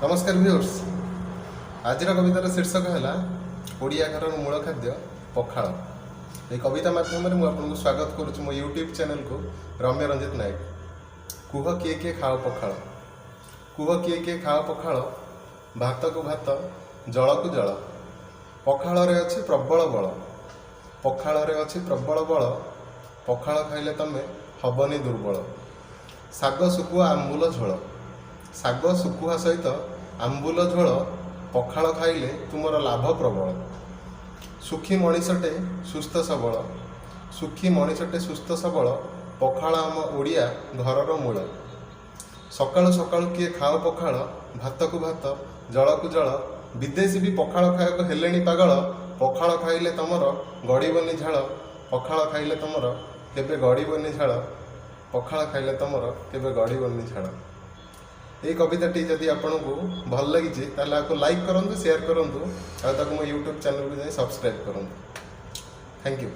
नमस्कार व्यूअर्स। आज कवितार शीर्षक है ओडिया घर मूल खाद्य पखाल। ये कविता माध्यम मुझे स्वागत करुच्ची मो यूट्यूब चैनल को रम्य रंजित नायक। कुह किए किए खाओ पखाल, कुह किए किए खाओ पखाल, भात को भात जल को जल। पखाल रे अच्छी प्रबल बल, पखाल रे अच्छी प्रबल बल, पखाल खाइले तमे हबनी दुर्बल। शाग सुकुआ आंबुल झोल, शाग सुकुआ सहित आंबुल झोल पखाल खाइले तुमर लाभ प्रबल। सुखी मଣିषटे सुस्थ सबल, सुखी मଣିषटे सुस्थ सबल, पखाल आम ओडिया घरर मूल। सकाळु सकाळु किए खाओ पखाल, भात को भात जल को जल। विदेशी भी पखाल खाइବାକୁ हेलेनी पागल। पखाल खाइले तमर गड़ीबनी झाल, पखाल खाइले तमर केबे गड़ीबनी झाल, पखाल खाइले तमर केबे गड़ीबनी झाल। ये कविताटी जदि आपन को भल लगी ताको लाइक करूँ, शेयर करूँ और मो यूट्यूब चैनल को जाए सब्सक्राइब करूँ। Thank you.